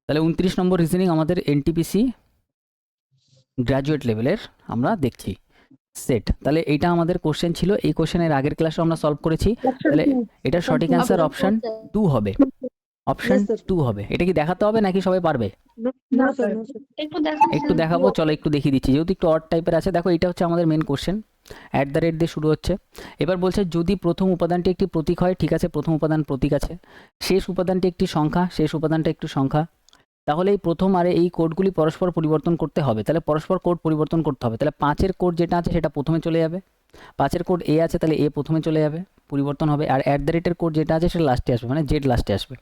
তাহলে 29 নম্বর রিজনিং আমাদের NTPC graduate লেভেলের আমরা দেখছি সেট। তাহলে এইটা আমাদের কোশ্চেন ছিল, এই কোশ্চেনের আগের ক্লাসে আমরা সলভ করেছি। তাহলে এটা সঠিক অ্যান্সার অপশন 2 হবে, অপশন 2 হবে। এটা কি দেখাতে হবে নাকি সবাই পারবে? একটু দেখাবো, চলো একটু দেখিয়ে দিচ্ছি, যেহেতু একটু অড টাইপের আছে। দেখো এটা হচ্ছে আমাদের মেন কোশ্চেন, @ দিয়ে শুরু হচ্ছে। এবার বলছে যদি প্রথম উপাদানটি একটি প্রতীক হয়, ঠিক আছে, প্রথম উপাদান প্রতীক আছে, শেষ উপাদানটি একটি সংখ্যা, শেষ উপাদানটা একটু সংখ্যা, তাহলে এই প্রথম আর এই কোডগুলি পরস্পর পরিবর্তন করতে হবে। তাহলে পরস্পর কোড পরিবর্তন করতে হবে। তাহলে 5-এর কোড যেটা আছে সেটা প্রথমে চলে যাবে, 5-এর কোড এ আছে তাহলে এ প্রথমে চলে যাবে, পরিবর্তন হবে। আর @ কোড যেটা আছে সেটা লাস্টে আসবে, মানে জেড লাস্টে আসবে,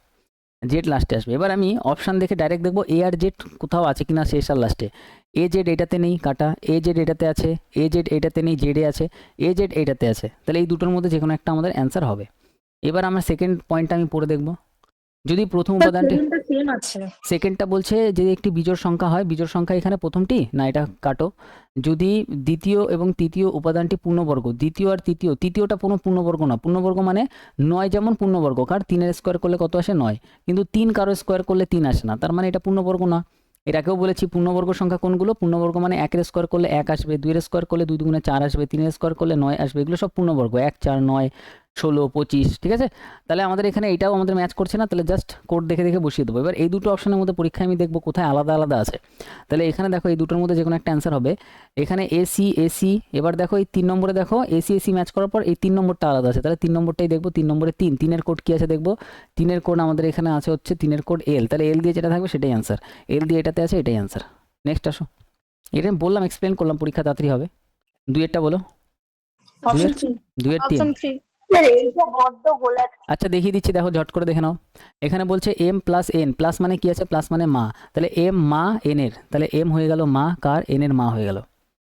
জেড লাস্টে আসবে। এবার আমি অপশান দেখে ডাইরেক্ট দেখবো এ আর জেড কোথাও আছে কিনা শেষ আর লাস্টে। এ জেড এটাতে নেই, কাটা। এ জেড এটাতে আছে, এ জেড এটাতে নেই, জেডে আছে, এ জেড এটাতে আছে। তাহলে এই দুটোর মধ্যে যে কোনো একটা আমাদের অ্যান্সার হবে। এবার আমরা সেকেন্ড পয়েন্টটা আমি পড়ে দেখব। যদি প্রথম উপাদানটি, সেকেন্ডটা বলছে যে একটি বিজোড় সংখ্যা হয়, বিজোড় সংখ্যা এখানে প্রথমটি না, এটা কাটো। যদি দ্বিতীয় এবং তৃতীয় উপাদানটি পূর্ণবর্গ, দ্বিতীয় আর তৃতীয়, তৃতীয়টা কোনো পূর্ণবর্গ না, পূর্ণবর্গ মানে 9 যেমন পূর্ণবর্গ, কার 3-এর স্কোয়ার করলে কত আসে 9, কিন্তু 3 কারো স্কোয়ার করলে 3 আসে না, তার মানে এটা পূর্ণবর্গ না। এর আগেও বলেছি পূর্ণবর্গ সংখ্যা কোনগুলো, পূর্ণবর্গ মানে 1-এর স্কোয়ার করলে 1 আসবে, 2-এর স্কোয়ার করলে 2 দুগুণে 4 আসবে, 3-এর স্কোয়ার করলে 9 আসবে, এগুলো সব পূর্ণবর্গ, 1 4 9 16 25, ঠিক আছে। তাহলে আমাদের এখানে এটাও আমাদের ম্যাচ করছে না, তাহলে জাস্ট কোড দেখে দেখে বসিয়ে দেবো। এবার এই দুটো অপশনের মধ্যে পরীক্ষায় আমি দেখবো কোথায় আলাদা আলাদা আছে। তাহলে এখানে দেখো এই দুটোর মধ্যে যে কোনো একটা অ্যান্সার হবে। এখানে এসি এসি, এবার দেখো এই 3 নম্বরে দেখো এসি এসি ম্যাচ করার পর এই 3 নম্বরটা আলাদা আছে, তাহলে 3 নম্বরটাই দেখবো। 3 নম্বরে 3, 3-এর কোড কী আছে দেখবো। 3-এর কোড আমাদের এখানে আছে হচ্ছে 3-এর কোড এল, তাহলে এল দিয়ে যেটা থাকবে সেটাই অ্যান্সার, এল দিয়ে এটাতে আছে এটাই অ্যান্সার। নেক্সট আসো, এটা আমি বললাম এক্সপ্লেন করলাম, পরীক্ষা তাড়াতাড়ি হবে। 2-এরটা বলো, 2-এর 3। আচ্ছা দেখিয়ে দিচ্ছি, দেখো ঝট করে দেখে নাও। এখানে বলছে এম প্লাস এন, প্লাস মানে কি আছে, প্লাস মানে মা, তাহলে এম মা এনের, তাহলে এম হয়ে গেল মা, কার এনের মা হয়ে গেল,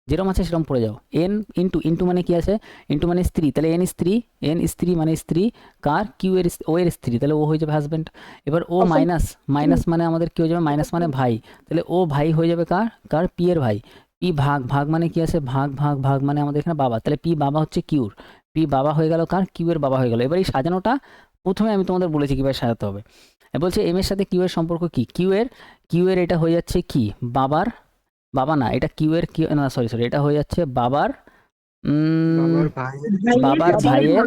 যেরকম আছে সেরকম পড়ে যাও। এন ইন্টু, ইন্টু মানে কি আছে, ইন্টু মানে স্ত্রী, তাহলে এন স্ত্রী, এন স্ত্রী মানে স্ত্রী, কার কিউ এর, ও এর স্ত্রী, তাহলে ও হয়ে যাবে হাজব্যান্ড। এবার ও মাইনাস, মাইনাস মানে আমাদের কি হয়ে যাবে, মাইনাস মানে ভাই, তাহলে ও ভাই হয়ে যাবে কার, কার পি এর ভাই। পি ভাগ, ভাগ মানে কি আছে, ভাগ ভাগ ভাগ মানে আমাদের এখানে বাবা, তাহলে পি বাবা হচ্ছে কিউর, পি বাবা হয়ে গেল কার, কিউ এর বাবা হয়ে গেল। এবার এই সাজানোটা প্রথমে আমি তোমাদের বলেছি কীভাবে সাজাতে হবে। বলছে এম এর সাথে কিউ এর সম্পর্ক কি, কিউ এর এটা হয়ে যাচ্ছে কি বাবার, বাবা না এটা কিউ এর, কিউ না সরি সরি, এটা হয়ে যাচ্ছে বাবার বাবার ভাইয়ের,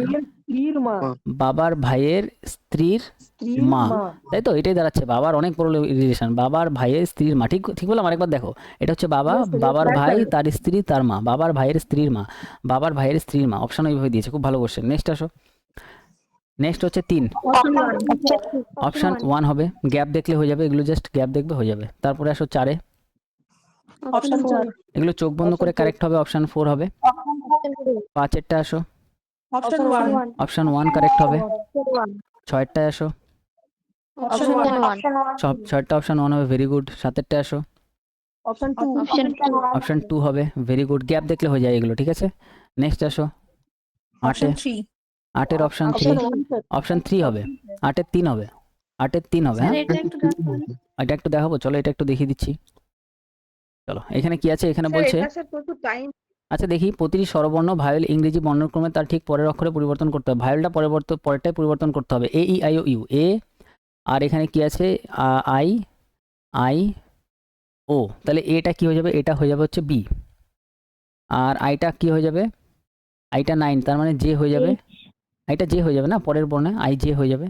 বাবার ভাইয়ের স্ত্রীর মা, তাই তো, এটাই দাঁড়াচ্ছে। বাবার অনেক বড় রিলেশন, বাবার ভাইয়ের স্ত্রীর মা, ঠিক ঠিক বললাম আরেকবার দেখো। এটা হচ্ছে বাবা, বাবার ভাই, তার স্ত্রী, তার মা, বাবার ভাইয়ের স্ত্রীর মা, বাবার ভাইয়ের স্ত্রীর মা। অপশন ওইভাবে দিয়েছে, খুব ভালো কোশ্চেন। নেক্সট আসো, নেক্সট হচ্ছে 3, অপশন 1 হবে, গ্যাপ দেখলে হয়ে যাবে, এগুলো জাস্ট গ্যাপ দেখবে হয়ে যাবে। তারপরে আসো 4-এ, এগুলো চোখ বন্ধ করে কারেক্ট হবে, অপশন 4 হবে। 5-এরটা আসো, অপশন 1 কারেক্ট হবে। 6-এরটায় আসো, 6-এরটা অপশন 1 হবে, ভেরি গুড। 7-এরটা আসো, অপশন 2 হবে, ভেরি গুড। গ্যাপ দেখলে হয়ে যায় এগুলো, ঠিক আছে। নেক্সট আসো 8-এ, 8-এর অপশন 3, অপশন 3 হবে, 8-এর 3 হবে, 8-এর 3 হবে। হ্যাঁ এটা একটু দেখাবো, চলো এটা একটু দেখিয়ে দিচ্ছি। চলো এখানে কি আছে, এখানে বলছে আচ্ছা দেখি, প্রতিটি স্বরবর্ণ ভায়োল ইংরেজি বর্ণক্রমে তার ঠিক পরের অক্ষরে পরিবর্তন করতে হবে, ভায়োলটা পরেরটাই পরিবর্তন করতে হবে। এ ই আই ও ইউ, এ, আর এখানে কি আছে আই, আই ও, তাহলে এটা কি হয়ে যাবে, এটা হয়ে যাবে হচ্ছে বি, আর আইটা কি হয়ে যাবে, আইটা 9, তার মানে জে হয়ে যাবে, আইটা জে হয়ে যাবে না, পরের বর্ণে আই জে হয়ে যাবে,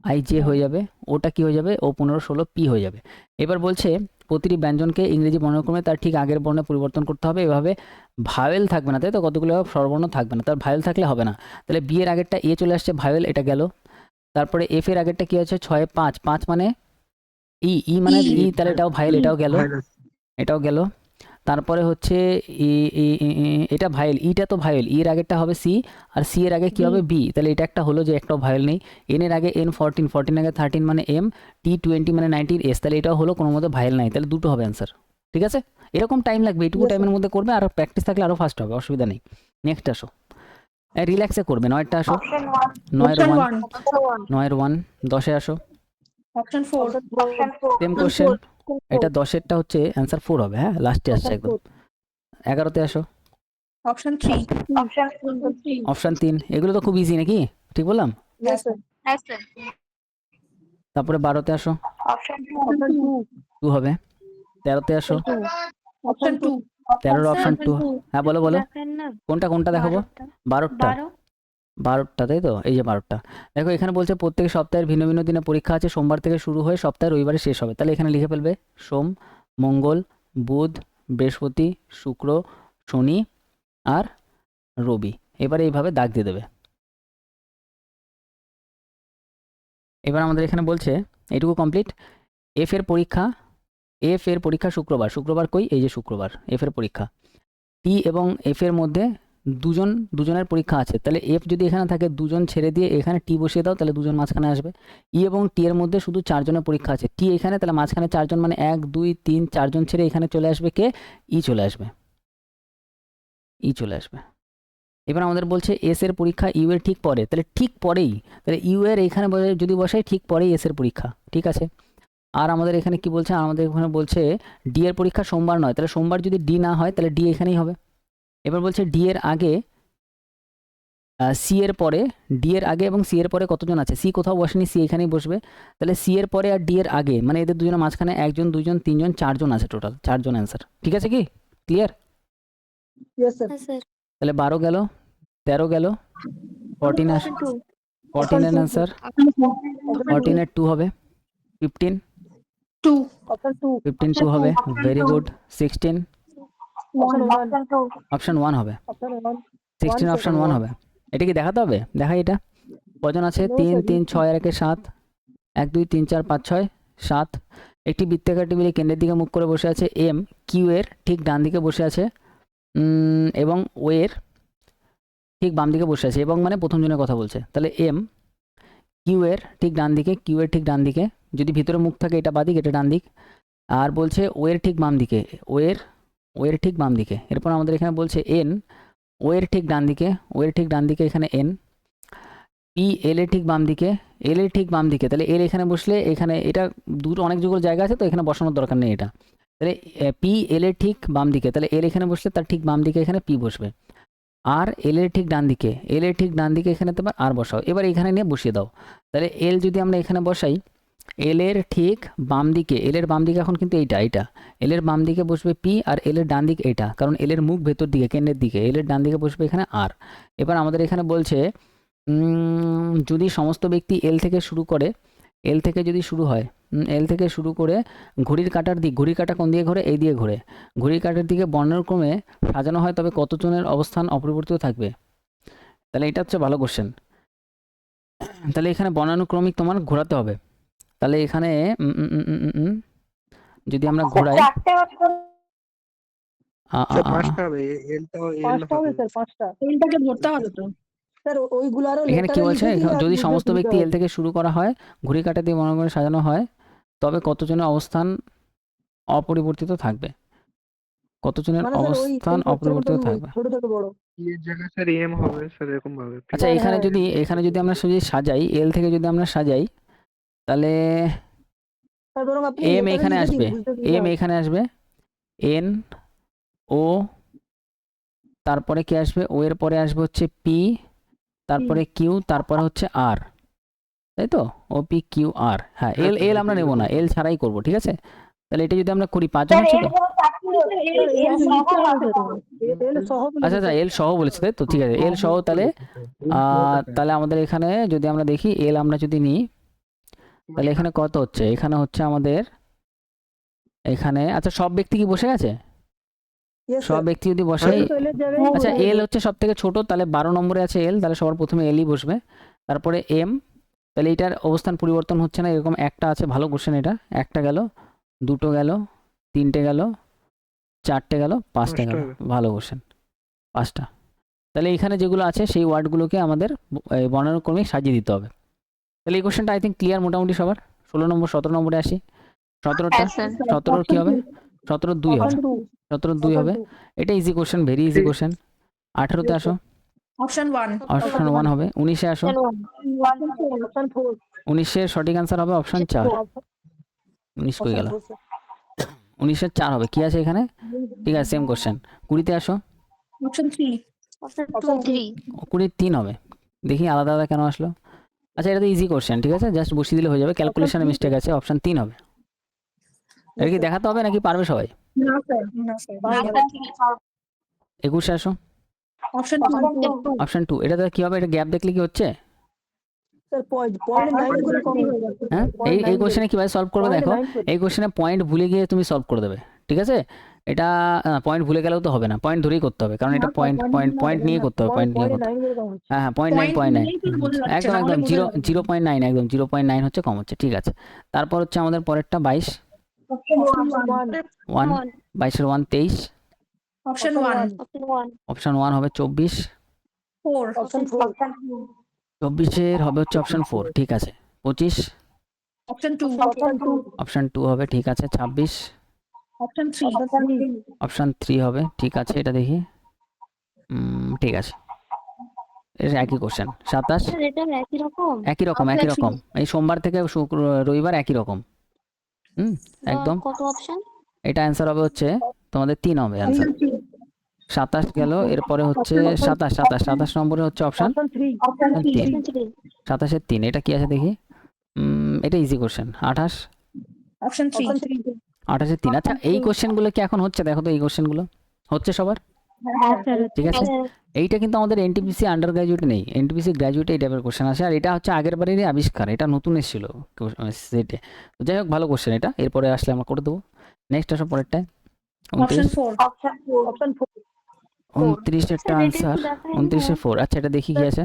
আই জে হয়ে যাবে। ওটা কি হয়ে যাবে, ও 15 16 পি হয়ে যাবে। এবার বলছে প্রতিটি ব্যঞ্জনকে ইংরেজি বর্ণক্রমে তার ঠিক আগের বর্ণে পরিবর্তন করতে হবে, এভাবে ভাওয়েল থাকবে না, তাই তো, কতগুলো স্বরবর্ণ থাকবে না, তার ভাওয়েল থাকলে হবে না। তাহলে বি এর আগেরটা এ চলে আসছে, ভাওয়েল, এটা গেল। তারপরে এফ এর আগেরটা কি আছে 6 5, 5 মানে ই, ই মানে ই, তাহলে এটাও ভাইল, এটাও গেল, এটাও গেল। তারপরে হচ্ছে এটা ভাইল, ইটা তো ভাইল, ইর আগেরটা হবে সি, আর সি এর আগে কি হবে বি, তাহলে এটা একটা হলো যে একটাও ভাইল নেই। এন এর আগে এন 14, 14 আগে 13 মানে এম, টি 20 মানে 19 এস, তাহলে এটাও হলো, কোনো মধ্যে ভাইল নাই, তাহলে দুটো হবে অ্যান্সার, ঠিক আছে। এরকম টাইম লাগবে, এইটুকু টাইমের মধ্যে করবে, আর প্র্যাকটিস থাকলে আরও ফাস্ট হবে, অসুবিধা নেই। নেক্সট আসো, রিল্যাক্সে করবে। 9-টা আসো, 9-এর 1, 9-এর 1। 10-এ আসো, সেম কোশ্চেন, এটা 10-এরটা হচ্ছে অ্যান্সার 4 হবে, হ্যাঁ লাস্টে আসছে একদম। 11-তে আসো, অপশন 3, এগুলো তো খুব ইজি নাকি, ঠিক বললাম। তারপরে 12তে আসো, অপশন 2 2 হবে। 13তে আসো, অপশন 2 13-এর অপশন 2। হ্যাঁ বলো বলো, দেখেন না কোনটা দেখাবো? 12টা, 12টা তাই তো, এই যে 12টা। দেখো এখানে বলছে প্রত্যেক সপ্তাহের ভিন্ন ভিন্ন দিনে পরীক্ষা আছে, সোমবার থেকে শুরু হয়ে সপ্তাহের রবিবারে শেষ হবে। তাহলে এখানে লিখে ফেলবে সোম, মঙ্গল, বুধ, বৃহস্পতি, শুক্র, শনি আর রবি। এবারে এইভাবে দাগ দিয়ে দেবে। এবার আমাদের এখানে বলছে এইটুকু কমপ্লিট। এফ এর পরীক্ষা শুক্রবার কই, এই যে শুক্রবার এফ এর পরীক্ষা। টি এবং এফ এর মধ্যে দুজনের পরীক্ষা আছে, তাহলে এফ যদি এখানে থাকে দুজন ছেড়ে দিয়ে এখানে টি বসিয়ে দাও, তাহলে দুজন মাঝখানে আসবে। ই এবং টি এর মধ্যে শুধু 4 জনের পরীক্ষা আছে, টি এখানে, তাহলে মাঝখানে 4 জন মানে 1 2 3 4 জন ছেড়ে এখানে চলে আসবে কে, ই চলে আসবে। এবার আমাদের বলছে এস এর পরীক্ষা ইউ এর ঠিক পরে, তাহলে ঠিক পরেই, তাহলে ইউ এর এখানে যদি বসাই ঠিক পরেই এস এর পরীক্ষা, ঠিক আছে। আর আমাদের এখানে কি বলছে, আমাদের এখানে বলছে ডি এর পরীক্ষা সোমবার নয়, তাহলে সোমবার যদি ডি না হয় তাহলে ডি এখানেই হবে। এবার বলছে ডি এর আগে সি এর পরে, ডি এর আগে এবং সি এর পরে কতজন আছে, সি কোথাও বসেনি, সি এখানেই বসবে। তাহলে সি এর পরে আর ডি এর আগে মানে এদের দুজনের মাঝখানে 1 জন 2 জন 3 জন 4 জন আছে, টোটাল 4 জন অ্যান্সার। ঠিক আছে কি ক্লিয়ার? ইয়েস স্যার তাহলে 12 গেল, 13 গেল, 14 আসে, 14 এর অ্যান্সার, 14 এর 2 হবে, 15 2 অপশন 2 2 হবে, ভেরি গুড। 16 অপশন 1 হবে, 16 অপশন 1 হবে। এটা কি দেখাতে হবে? দেখাই এটা। কজন আছে? 3 3 6 আর 1 7, 1 2 3 4 5 6 7। একটি বৃত্তাকার টেবিলে কেন্দ্রের দিকে মুখ করে বসে আছে এম, কিউ এর ঠিক ডান দিকে বসে আছে এবং ও এর ঠিক বাম দিকে বসে আছে, এবং মানে প্রথম জনের কথা বলছে। তাহলে এম কিউ এর ঠিক ডান দিকে, যদি ভিতরে মুখ থাকে এটা বাদিক, এটা ডান দিক। আর বলছে ও এর ঠিক বাম দিকে, ও এর ঠিক বাম দিকে। এরপর আমাদের এখানে বলছে এন ও এর ঠিক ডান দিকে, এখানে এন। পি এল এর ঠিক বাম দিকে, তাহলে এল এখানে বসলে এখানে এটা দুটো অনেক যুগল জায়গা আছে তো এখানে বসানোর দরকার নেই এটা। তাহলে পি এল এর ঠিক বাম দিকে, তাহলে এল এখানে বসলে তার ঠিক বাম দিকে এখানে পি বসবে। আর এল এর ঠিক ডান দিকে, এখানে তোমার আর বসাও। এবার এখানে নিয়ে বসিয়ে দাও। তাহলে এল যদি আমরা এখানে বসাই, এল এর ঠিক বাম দিকে, এখন কিন্তু এইটা এল এর বাম দিকে বসবে পি, আর এল এর ডান দিকে এটা, কারণ এল এর মুখ ভেতর দিকে কেন্দ্রের দিকে, এল এর ডান দিকে বসবে এখানে আর। এবার আমাদের এখানে বলছে যদি সমস্ত ব্যক্তি এল থেকে শুরু করে, এল থেকে শুরু করে ঘড়ির কাঁটা কোন দিকে ঘোরে, এই দিয়ে ঘোরে, ঘড়ির কাঁটার দিকে বর্ণানুক্রমে সাজানো হয়, তবে কতজনের অবস্থান অপরিবর্তিত থাকবে? তাহলে এটা হচ্ছে ভালো কোশ্চেন। তাহলে এখানে বর্ণানুক্রমিক তোমার ঘোরাতে হবে। তাহলে এখানে যদি আমরা ঘোরাই, এখানে কি বলছে, যদি সমস্ত ব্যক্তি এল থেকে শুরু করা হয়, ঘড়ি কাঁটা দিয়ে বর্ণানুক্রমে সাজানো হয়, তবে কতজনের অবস্থান অপরিবর্তিত থাকবে? কতজনের অবস্থান অপরিবর্তিত থাকবে? আচ্ছা এখানে যদি আমরা সাজাই, এল থেকে যদি আমরা সাজাই, তাহলে এম এখানে আসবে, এন ও, তারপরে কি আসবে, ও এর পরে আসবে হচ্ছে পি, তারপরে কিউ, তারপরে হচ্ছে আর, তাই তো, ও পি কিউ আর। হ্যাঁ, এল আমরা নেবো না, এল ছাড়াই করব, ঠিক আছে। তাহলে এটা যদি আমরা করি 5 জন হচ্ছে তো, আচ্ছা এল সহ বলেছে তাই তো, ঠিক আছে এল সহ। তাহলে আমাদের এখানে যদি আমরা দেখি এল আমরা যদি নিই, তাহলে এখানে কত হচ্ছে, এখানে হচ্ছে আমাদের এখানে, আচ্ছা সব ব্যক্তি কি বসে গেছে? সব ব্যক্তি যদি বসাই, আচ্ছা এল হচ্ছে সব থেকে ছোট, তাহলে 12 নম্বরে আছে এল, তাহলে সবার প্রথমে এলই বসবে। তারপরে এম, তাহলে এটার অবস্থান পরিবর্তন হচ্ছে না, এরকম একটা আছে, ভালো কোশ্চেন এটা। একটা গেল, দুটো গেল, তিনটে গেল, চারটে গেল, পাঁচটা গেল, ভালো কোশ্চেন, 5টা। তাহলে এখানে যেগুলো আছে সেই ওয়ার্ডগুলোকে আমাদের বর্ণানুক্রমে সাজিয়ে দিতে হবে। তাহলে এই কোশ্চেনটা আই থিঙ্ক ক্লিয়ার মোটামুটি সবার। 16 নম্বর 17 নম্বরে আসি। 17 কি হবে? 17 2 হবে, 17 2 হবে। এটা easy question, very easy question. 18তে আসো, অপশন 1 হবে। 19-এ আসো, 19-এর সঠিক অ্যান্সার হবে অপশন 4। 19 কই গেল? 19-এর 4 হবে, কি আছে এখানে? ঠিক আছে, সেম কোশ্চেন। 20-তে আসো, অপশন 3 20 3 হবে। দেখি আলাদা আলাদা কেন আসলো। আচ্ছা এটা তো ইজি কোশ্চেন, ঠিক আছে, জাস্ট বসিয়ে দিলে হয়ে যাবে। ক্যালকুলেশনে মিস্টেক আছে, অপশন 3 হবে। এটা কি দেখাতে হবে নাকি পারবে সবাই? না স্যার, না স্যার, না না স্যার, ঠিক আছে। 21 আসো। Option two. অপশন 2, এটাতে কি হবে? এটা গ্যাপ দেখলে কি হচ্ছে? স্যার পয়েন্ট 9 করে কপি হয়ে যাচ্ছে। হ্যাঁ, এই কোশ্চেনে কিভাবে সলভ করবে দেখো। এই কোশ্চেনে পয়েন্ট ভুলে গিয়ে তুমি সলভ করে দেবে, ঠিক আছে। এটা পয়েন্ট ভুলে গেলেও তো হবে না, পয়েন্ট ধরেই করতে হবে, কারণ এটা পয়েন্ট নিয়ে করতে হবে, পয়েন্ট নিয়ে করতে হবে। হ্যাঁ হ্যাঁ, 0.9 একদম একদম 0.9, একদম 0.9 হচ্ছে কম হচ্ছে, ঠিক আছে। তারপর হচ্ছে আমাদের পরেরটা 22, অপশন 1, 22-এর 1 23, অপশন 1 অপশন 1 হবে 24, 4 অপশন 4 24-এর হবে হচ্ছে অপশন 4, ঠিক আছে। 25, অপশন 2 অপশন 2 হবে, ঠিক আছে। 26, অপশন 3 অপশন 3 হবে, ঠিক আছে। এটা দেখি, ঠিক আছে, এটা একই কোশ্চেন। 27, স্যার এটা একই রকম। একই রকম, একই রকম। এই সোমবার থেকে রবিবার একই রকম। একদম। কত অপশন? এটা অ্যান্সার হবে হচ্ছে তোমাদের 3 হবে অ্যান্সার। 27 গেল, এরপরে হচ্ছে 27 নম্বরে হচ্ছে অপশন 3, অপশন 3 27-এর 3। এটা কি আছে দেখি, এটা ইজি কোশ্চেন। 28, অপশন 3 28-এর 3। আচ্ছা এই কোশ্চেনগুলো কি এখন হচ্ছে? দেখো তো এই কোশ্চেনগুলো হচ্ছে সবার, হ্যাঁ স্যার ঠিক আছে। এইটা কিন্তু আমাদের এনটিপিসি আন্ডার গ্র্যাজুয়েট নেই, এনটিপিসি গ্র্যাজুয়েটে এই টাইপের কোশ্চেন আসে, আর এটা হচ্ছে আগের বারেরই আবিষ্কার, এটা নতুন এসেছিল সেটে। যাই হোক, ভালো কোশ্চেন এটা, এরপরে আসলে আমরা করে দেবো। নেক্সট আসো পরেরটায়। অপশন 29, 4 অপশন 4 29-এরটা আনসার 29-এর 4। আচ্ছা এটা দেখি কি আছে।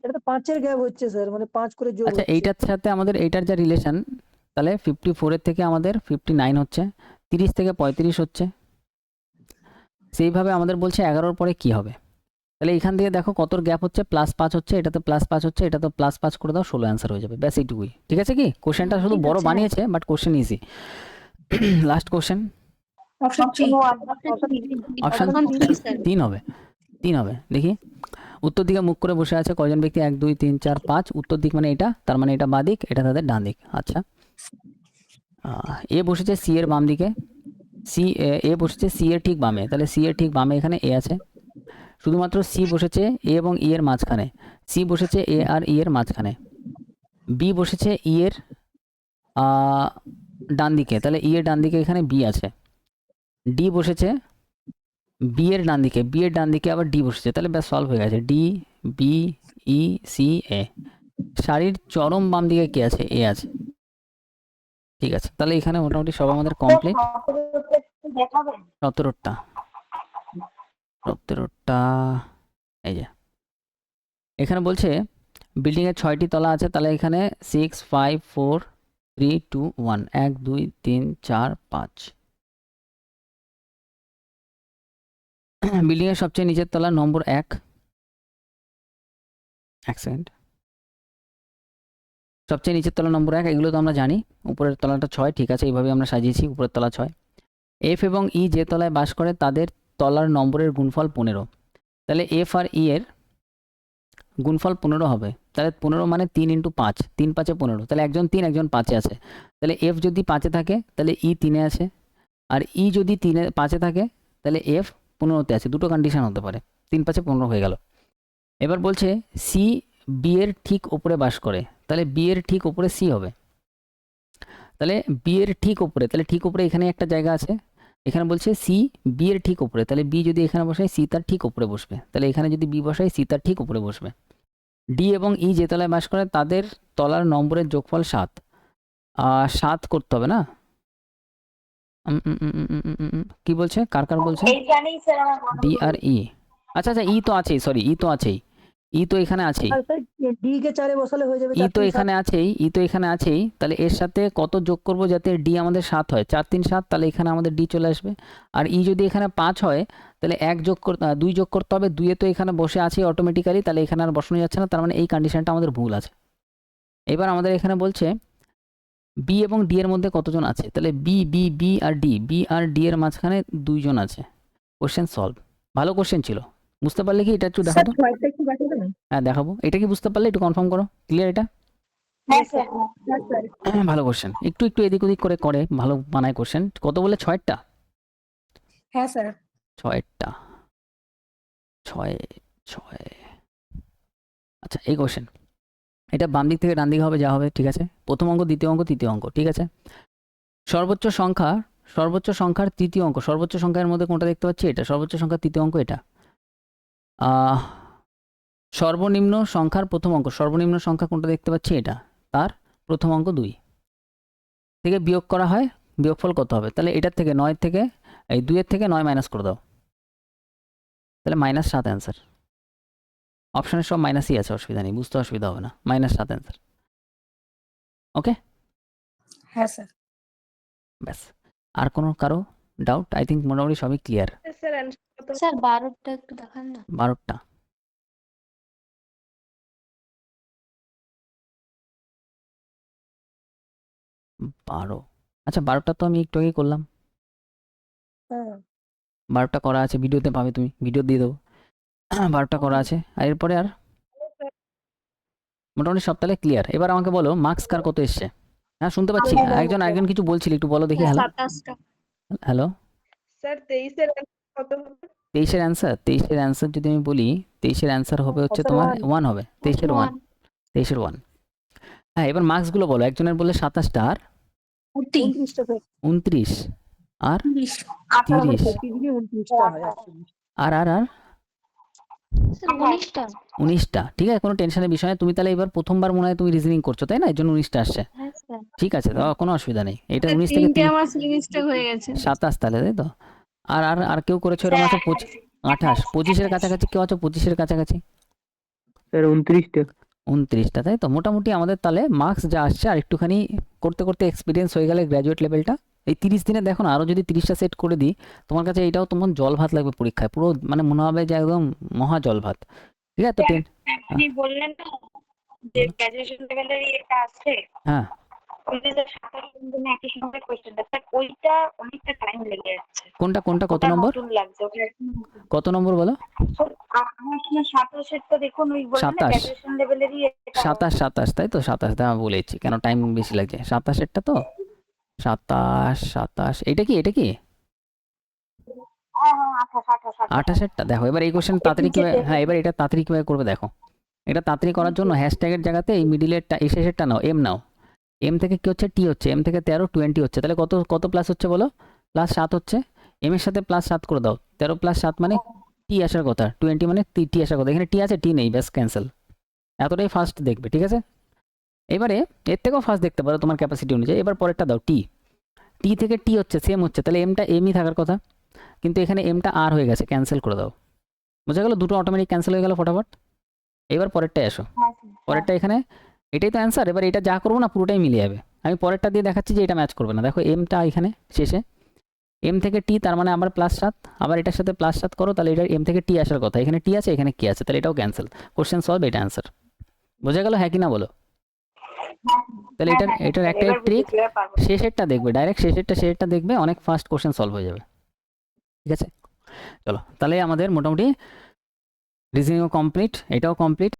এটা তো 5 এর গ্যাপ হচ্ছে স্যার, মানে 5 করে যোগ আচ্ছা হচ্ছে। এইটার সাথে আমাদের এইটার যা রিলেশন, তাহলে 54-এর থেকে আমাদের 59 হচ্ছে, 30 থেকে 35 হচ্ছে। সেইভাবে আমাদের বলছে 11-র পরে কি হবে। তাহলে এখান থেকে দেখো কতর গ্যাপ হচ্ছে, +5 হচ্ছে, এটাতে +5 হচ্ছে, এটা তো +5 করে দাও, 16 অ্যান্সার হয়ে যাবে, ব্যাস এইটুকুই, ঠিক আছে। কি কোশ্চেনটা শুধু বড় বানিয়েছে, but question easy. Last question, option 3 option 3 হবে, 3 হবে। দেখি, উত্তর দিকে মুখ করে বসে আছে কয়জন ব্যক্তি? 1 2 3 4 5। উত্তর দিক মানে এটা, তার মানে এটা বাঁ দিক, এটা তাদের ডান দিক। আচ্ছা, এ বসেছে সি এর বাম দিকে, এ বসেছে সি এর ঠিক বামে, তাহলে সি এর ঠিক বামে এখানে এ আছে। শুধুমাত্র সি বসেছে এ এবং ই এর মাঝখানে, সি বসেছে এ আর ই এর মাঝখানে। বি বসেছে ই এর ডান দিকে, তাহলে ই এর ডান দিকে এখানে বি আছে। ডি বসেছে বি এর ডান দিকে, বি এর ডান দিকে আবার ডি বসেছে, তাহলে ব্যাস সলভ হয়ে গেছে। ডি, বি, ই, সি, এ। সারির চরম বাম দিকে কে আছে? এ আছে, ঠিক আছে। তাহলে এখানে মোটামুটি সব আমাদের কমপ্লিট। দেখাবেন 17টা, এই যে এখানে বলছে বিল্ডিংয়ের 6টি তলা আছে, তাহলে এখানে 6 5 4 3 2 1, 1 2 3 4 5। বিল্ডিংয়ের সবচেয়ে নিচের তলা নম্বর 1, এক সেকেন্ড, সবচেয়ে নিচের তলা নম্বর 1, এগুলো তো আমরা জানি। উপরের তলাটা 6, ঠিক আছে, এইভাবে আমরা সাজিয়েছি, উপরের তলা 6। এফ এবং ই যে তলায় বাস করে তাদের তলার নম্বরের গুণফল 15, তাহলে এফ আর ই এর গুণফল 15 হবে। তাহলে 15 মানে 3 × 5, 3 5 15, তাহলে একজন 3 একজন 5-এ আছে। তাহলে এফ যদি 5-এ থাকে তাহলে ই 3-এ আছে, আর ই যদি 5-এ থাকে তাহলে এফ 15-তে আছে। দুটো কন্ডিশন হতে পারে, 3 5 15 হয়ে গেল। এবার বলছে সি বি এর ঠিক ওপরে বাস করে, তাহলে বি এর ঠিক ওপরে সি হবে। তাহলে বি এর ঠিক ওপরে, তাহলে ঠিক ওপরে এখানে একটা জায়গা আছে, এখানে বলছে সি বি এর ঠিক ওপরে, তাহলে বি যদি এখানে বসায় সি তার ঠিক ওপরে বসবে, তাহলে এখানে যদি বি বসায় সি তার ঠিক ওপরে বসবে। ডি এবং ই যে তলায় বাস করে তাদের তলার নম্বরের যোগফল 7, 7 করতে হবে না? কি বলছে, কার কার বলছে? এইখানেই স্যার আমার ডি আর ই। আচ্ছা আচ্ছা, ই তো আছেই, সরি, ই তো আছেই, ই তো এখানে আছেই, আর স্যার ডি কে 4 এ বসালে হয়ে যাবে ই 4 তো 3 এখানে আছেই, ই তো এখানে আছেই। তাহলে এর সাথে কত যোগ করব যাতে ডি আমাদের 7 হয়? 4 3 7, তাহলে এখানে আমাদের ডি চলে আসবে। আর ই যদি এখানে 5 হয় তাহলে 2 যোগ করতে হবে, 2 এ তো এখানে বসে আছে অটোমেটিক্যালি, তাহলে এখানে আর বসানো যাচ্ছে না, তার মানে এই কন্ডিশনটা আমাদের ভুল আছে। এবার আমাদের এখানে বলছে বি এবং ডি এর মধ্যে কতজন আছে, তাহলে বি বি বি আর ডি, বি আর ডি এর মাঝখানে 2 জন আছে। কোশ্চেন সলভ, ভালো কোশ্চেন ছিল। বুঝতে পারলে কি? এটা একটু দেখো তো। স্যার একটু বাকিয়ে দেবেন। হ্যাঁ দেখাবো, এটা কি বুঝতে পারলে? একটু কনফার্ম করো, ক্লিয়ার এটা? হ্যাঁ স্যার হ্যাঁ স্যার ভালো কোশ্চেন, একটু একটু এদিক ওদিক করে ভালো বানায় কোশ্চেন। কত বলে? 6টা, হ্যাঁ স্যার 6টা, 6 6। আচ্ছা এই কোশ্চেন, এটা বাম দিক থেকে ডান দিকে হবে, যা হবে, ঠিক আছে। প্রথম অঙ্ক, দ্বিতীয় অঙ্ক, তৃতীয় অঙ্ক, ঠিক আছে। সর্বোচ্চ সংখ্যার তৃতীয় অঙ্ক, সর্বোচ্চ সংখ্যার মধ্যে কোনটা দেখতে পাচ্ছি? এটা সর্বোচ্চ সংখ্যার তৃতীয় অঙ্ক, এটা। সর্বনিম্ন সংখ্যার প্রথম অঙ্ক, সর্বনিম্ন সংখ্যা কোনটা দেখতে পাচ্ছি? এটা, তার প্রথম অঙ্ক 2 থেকে বিয়োগ করা হয়, বিয়োগফল কত হবে? তাহলে এটার থেকে 9 থেকে এই 2 এর থেকে 9 মাইনাস করে দাও, তাহলে -7 অ্যান্সার। অপশানের সব মাইনাসই আছে, অসুবিধা নেই, বুঝতে অসুবিধা হবে না। -7 অ্যান্সার। ওকে, হ্যাঁ স্যার। ব্যাস। আর কোনো কারো ডাউট? আই থিঙ্ক মোটামুটি সবই ক্লিয়ার। স্যার 12টা একটু দেখান না। 12টা আচ্ছা, 12টা তো আমি একটু আগেই করলাম। হ্যাঁ 12টা করা আছে, ভিডিওতে পাবে, তুমি ভিডিও দিয়ে দেবো। 12টা করা আছে, আর এরপরে আর মোটামুটি সব তাহলে ক্লিয়ার। এবার আমাকে বলো মার্কস কার কত এসছে? হ্যাঁ, শুনতে পাচ্ছি। একজন কিছু বলছিল, একটু বলো দেখি। হ্যালো 27টা। হ্যালো স্যার 23-এর কত হবে? 23-এর অ্যান্সার যদি আমি বলি, 23-এর অ্যান্সার হবে হচ্ছে স্যার, তোমার one। 1 হবে। 23-এর 1, 23-এর 1। হ্যাঁ, এবার মার্কসগুলো বলো। একজনের বললে 27টা, আর 29টা স্যার। 29, আর 30, 29টা হয় actually। আর আর আর স্যার 19টা। 19টা। ঠিক আছে, কোনো টেনশনের বিষয় নেই। তুমি তাহলে এবার প্রথমবার মনে হয় তুমি রিজনিং করছো, তাই না? এর জন্য 19টা আসছে। হ্যাঁ স্যার। ঠিক আছে, তো কোনো অসুবিধা নেই। এটা 19 থেকে 3 আমার সেমিস্টার হয়ে গেছে। 27 তাহলে, তাই তো? আর আর আর কেউ করেছো এরকম আছে? 28, 25-এর কাছাকাছি কেউ আছো? 25-এর কাছাকাছি? স্যার 29টা। 29টা, তাই তো? মোটামুটি আমাদের তাহলে মার্কস যা আসছে, আর একটুখানি করতে করতে এক্সপিরিয়েন্স হয়ে গেলে গ্র্যাজুয়েট লেভেলটা, এই 30 দিনে দেখো না, আরও যদি 30টা সেট করে দিই, তোমার কাছে এটাও তোমার জল ভাত লাগবে পরীক্ষায়, পুরো মানে মনে হবে যে একদম মহা জল ভাত। ঠিক আছে, তো আপনি বললেন না যে গ্র্যাজুয়েশন লেভেলের এটা আছে, হ্যাঁ, ওই যে 27 দিন একই সঙ্গে কোশ্চেনটা, স্যার ওইটা অনেকটা টাইম লেগে যাচ্ছে। কোনটা কত ওটা নম্বর? নতুন লাগছে, ওটা কত নম্বর বলো? আমার এখানে 27 তো দেখুন, ওই বললেন না 27, গ্র্যাজুয়েশন লেভেলেরই এটা। 27, তাই তো? 27, আমি বলেছি কেন টাইম বেশি লাগছে। 27-এরটা তো, 27, এটা কি হ্যাঁ হ্যাঁ 28। 28-এরটা দেখো। এবার এই কোশ্চেন তাড়াতাড়ি কিভাবে, হ্যাঁ, এবার এটা তাড়াতাড়ি কিভাবে করবে দেখো। এটা তাড়াতাড়ি করার জন্য হ্যাশট্যাগের জায়গাতে এই মিডিলেরটা, এই শেষেরটা নাও, এম নাও। এম থেকে কি হচ্ছে? টি হচ্ছে। এম থেকে 13, 20 হচ্ছে। তাহলে কত কত প্লাস হচ্ছে বলো? +7 হচ্ছে। এম এর সাথে +7 করে দাও। 13 + 7 মানে টি আসার কথা, 20 মানে টি আসার কথা। এখানে টি আছে, টি নেই, ব্যাস ক্যান্সেল। এতটাই ফাস্ট দেখবে, ঠিক আছে? এবারে এর থেকেও ফাস্ট দেখতে পারো তোমার ক্যাপাসিটি অনুযায়ী। এবার পরেরটা দাও, টি। টি থেকে টি হচ্ছে, সেম হচ্ছে, তাহলে এমটা এমই থাকার কথা, কিন্তু এখানে এমটা আর হয়ে গেছে, ক্যান্সেল করে দাও। বোঝা গেল? দুটো অটোমেটিক ক্যান্সেল হয়ে গেল ফটাফট। এবার পরেরটায় আসো। পরেরটা এখানে, এটাই তো অ্যান্সার। এবার এটা যা করবো না পুরোটাই মিলে যাবে। আমি পরেরটা দিয়ে দেখাচ্ছি যে এটা ম্যাচ করবে না। দেখো এমটা এখানে শেষে, এম থেকে টি, তার মানে আবার +7, আবার এটার সাথে +7 করো, তাহলে এটা এম থেকে টি আসার কথা। এখানে টি আছে, এখানে কি আছে, তাহলে এটাও ক্যান্সেল। কোশ্চেন সলভ, এটা অ্যান্সার। বোঝা গেল, হ্যাঁ কি না বলো? তাহলে এটার একটাই ট্রিক, শেষেরটা দেখবে, ডাইরেক্ট শেষেরটা দেখবে, অনেক ফাস্ট কোশ্চেন সলভ হয়ে যাবে। ঠিক আছে, চলো তাহলে আমাদের মোটামুটি রিজনিংও কমপ্লিট, এটাও কমপ্লিট।